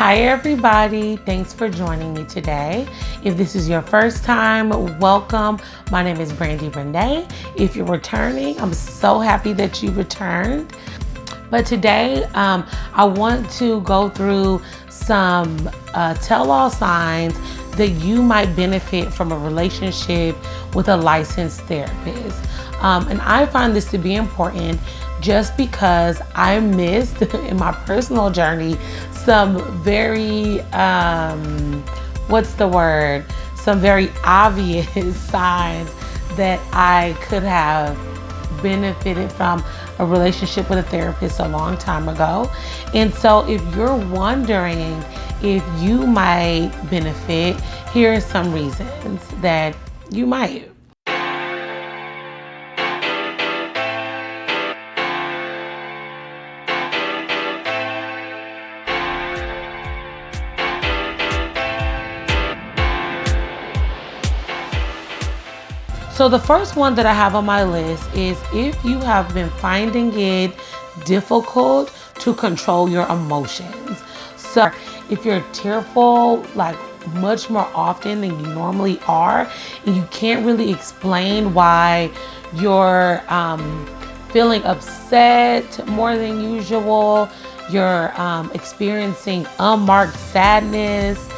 Hi everybody, thanks for joining me today. If this is your first time, welcome. My name is Brandy Renee. If you're returning, I'm so happy that you returned. But today, I want to go through some tell-all signs that you might benefit from a relationship with a licensed therapist. And I find this to be important just because I missed in my personal journey some very, some very obvious signs that I could have benefited from a relationship with a therapist a long time ago. And so if you're wondering if you might benefit, here are some reasons that you might. So the first one that I have on my list is if you have been finding it difficult to control your emotions. So if you're tearful like much more often than you normally are, and you can't really explain why you're feeling upset more than usual, you're experiencing unmarked sadness,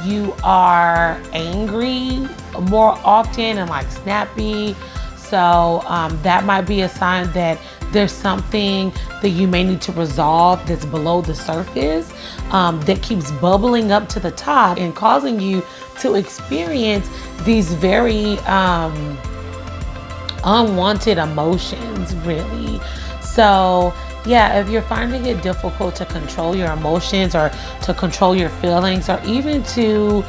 you are angry more often and like snappy. So that might be a sign that there's something that you may need to resolve that's below the surface, that keeps bubbling up to the top and causing you to experience these very unwanted emotions, really. So yeah, if you're finding it difficult to control your emotions or to control your feelings, or even to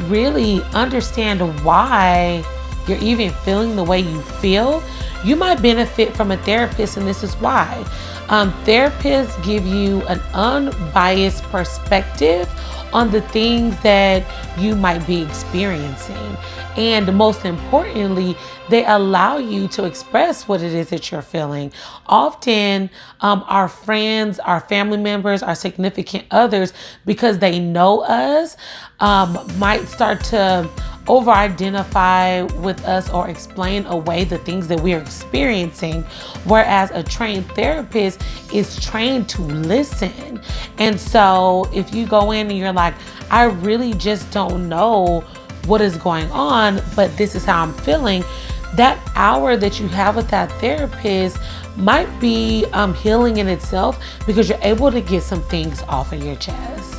really understand why you're even feeling the way you feel, you might benefit from a therapist, and this is why. Therapists give you an unbiased perspective on the things that you might be experiencing. And most importantly, they allow you to express what it is that you're feeling. Often, our friends, our family members, our significant others, because they know us, might start to over-identify with us or explain away the things that we are experiencing, whereas a trained therapist is trained to listen. And so if you go in and you're like, I really just don't know what is going on, but this is how I'm feeling, that hour that you have with that therapist might be healing in itself, because you're able to get some things off of your chest.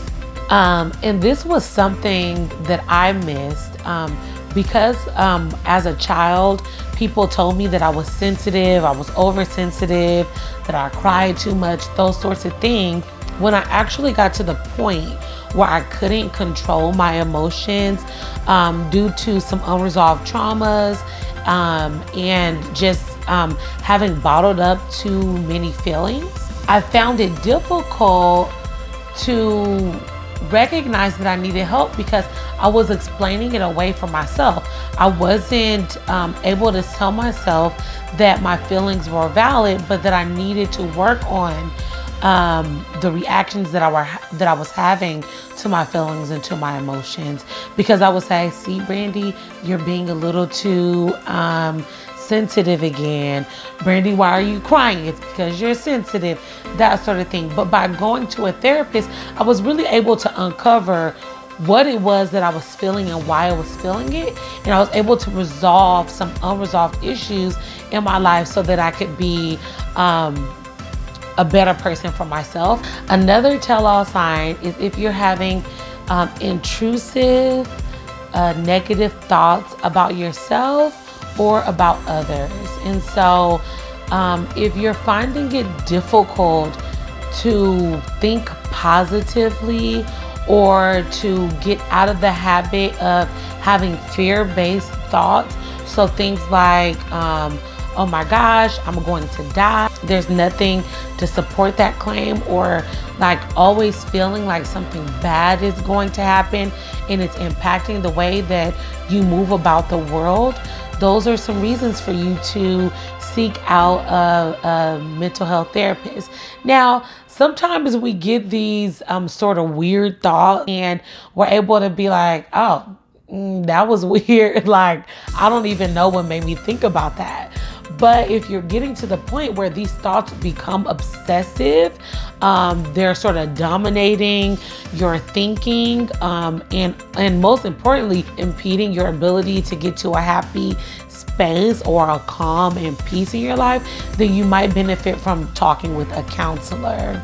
And this was something that I missed because as a child, people told me that I was sensitive, I was oversensitive, that I cried too much, those sorts of things. When I actually got to the point where I couldn't control my emotions due to some unresolved traumas and just having bottled up too many feelings, I found it difficult to recognize that I needed help because I was explaining it away from myself. I wasn't able to tell myself that my feelings were valid, but that I needed to work on the reactions that I was having to my feelings and to my emotions. Because I would say, see, Brandy, you're being a little too sensitive again. Brandy, why are you crying? It's because you're sensitive, that sort of thing. But by going to a therapist, I was really able to uncover what it was that I was feeling and why I was feeling it. And I was able to resolve some unresolved issues in my life so that I could be a better person for myself. Another tell-all sign is if you're having intrusive, negative thoughts about yourself or about others. And so if you're finding it difficult to think positively or to get out of the habit of having fear-based thoughts, so things like, oh my gosh, I'm going to die, there's nothing to support that claim, or like always feeling like something bad is going to happen and it's impacting the way that you move about the world, those are some reasons for you to seek out a mental health therapist. Now, sometimes we get these sort of weird thoughts and we're able to be like, oh, that was weird. Like, I don't even know what made me think about that. But if you're getting to the point where these thoughts become obsessive, they're sort of dominating your thinking, and most importantly, impeding your ability to get to a happy space or a calm and peace in your life, then you might benefit from talking with a counselor.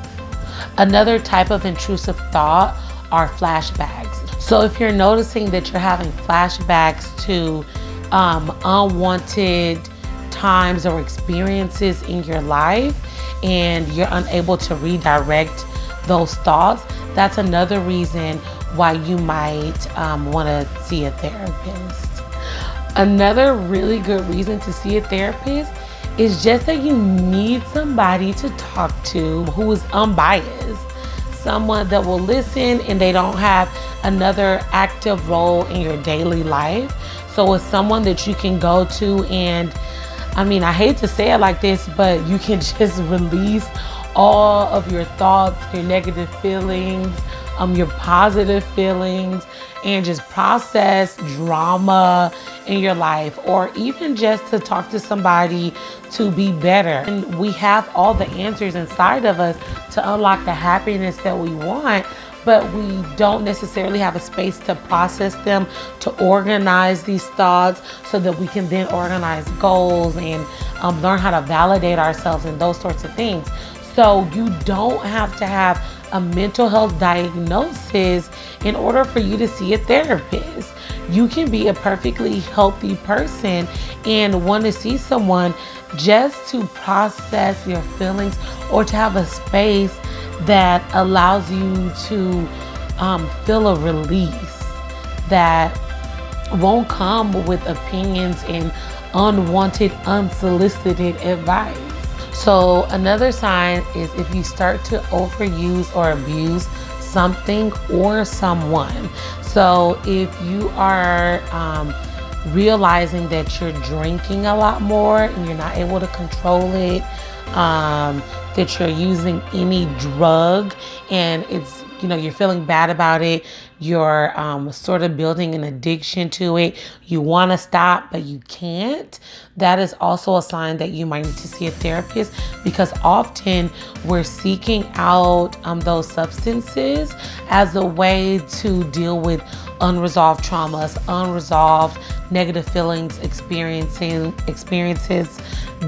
Another type of intrusive thought are flashbacks. So if you're noticing that you're having flashbacks to unwanted times or experiences in your life and you're unable to redirect those thoughts, that's another reason why you might want to see a therapist. Another really good reason to see a therapist is just that you need somebody to talk to who is unbiased, someone that will listen and they don't have another active role in your daily life. So it's someone that you can go to and, I hate to say it like this, but you can just release all of your thoughts, your negative feelings, your positive feelings, and just process drama in your life, or even just to talk to somebody to be better. And we have all the answers inside of us to unlock the happiness that we want, but we don't necessarily have a space to process them, to organize these thoughts so that we can then organize goals and learn how to validate ourselves and those sorts of things. So you don't have to have a mental health diagnosis in order for you to see a therapist. You can be a perfectly healthy person and want to see someone just to process your feelings or to have a space that allows you to feel a release that won't come with opinions and unwanted, unsolicited advice. So another sign is if you start to overuse or abuse something or someone. So if you are realizing that you're drinking a lot more and you're not able to control it, that you're using any drug and it's, you're feeling bad about it, you're sort of building an addiction to it, you want to stop but you can't, that is also a sign that you might need to see a therapist, because often we're seeking out those substances as a way to deal with unresolved traumas, unresolved negative feelings, experiences,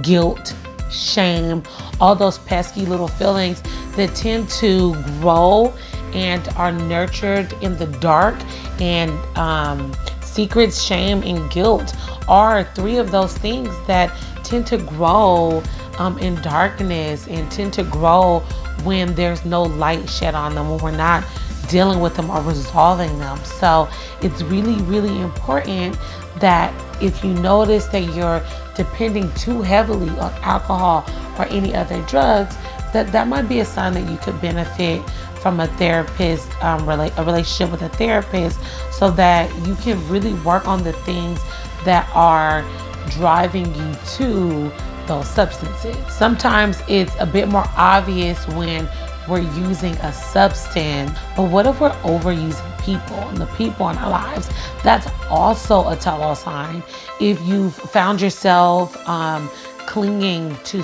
guilt, shame, all those pesky little feelings that tend to grow and are nurtured in the dark. And secrets, shame, and guilt are three of those things that tend to grow in darkness and tend to grow when there's no light shed on them, when we're not dealing with them or resolving them. So it's really, really important that if you notice that you're depending too heavily on alcohol or any other drugs, that might be a sign that you could benefit from a therapist, a relationship with a therapist, so that you can really work on the things that are driving you to those substances. Sometimes it's a bit more obvious when we're using a substance, but what if we're overusing people and the people in our lives? That's also a tell-all sign. If you've found yourself clinging to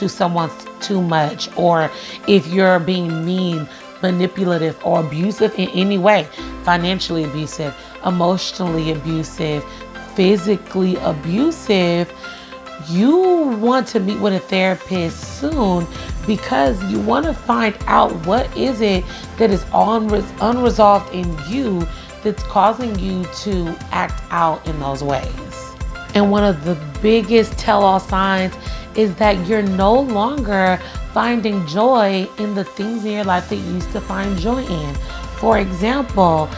someone too much, or if you're being mean, manipulative, or abusive in any way, financially abusive, emotionally abusive, physically abusive, you want to meet with a therapist soon, because you want to find out what is it that is unresolved in you that's causing you to act out in those ways. And one of the biggest tell-all signs is that you're no longer finding joy in the things in your life that you used to find joy in. For example,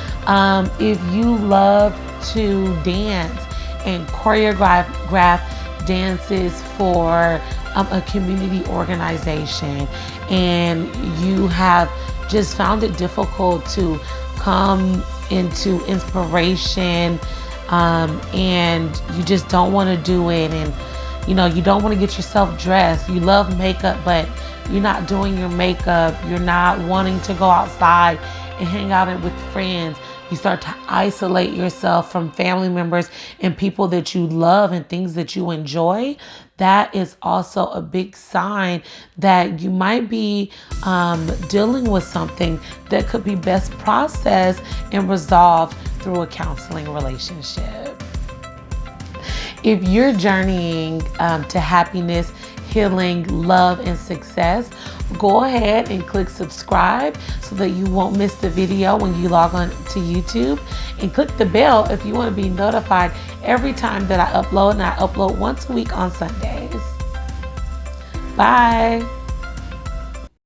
if you love to dance and choreograph dances for a community organization, and you have just found it difficult to come into inspiration, and you just don't want to do it, and You know, you don't want to get yourself dressed. You love makeup, but you're not doing your makeup. You're not wanting to go outside and hang out with friends. You start to isolate yourself from family members and people that you love and things that you enjoy. That is also a big sign that you might be dealing with something that could be best processed and resolved through a counseling relationship. If you're journeying to happiness, healing, love, and success, go ahead and click subscribe so that you won't miss the video when you log on to YouTube, and click the bell if you want to be notified every time that I upload, and I upload once a week on Sundays. Bye.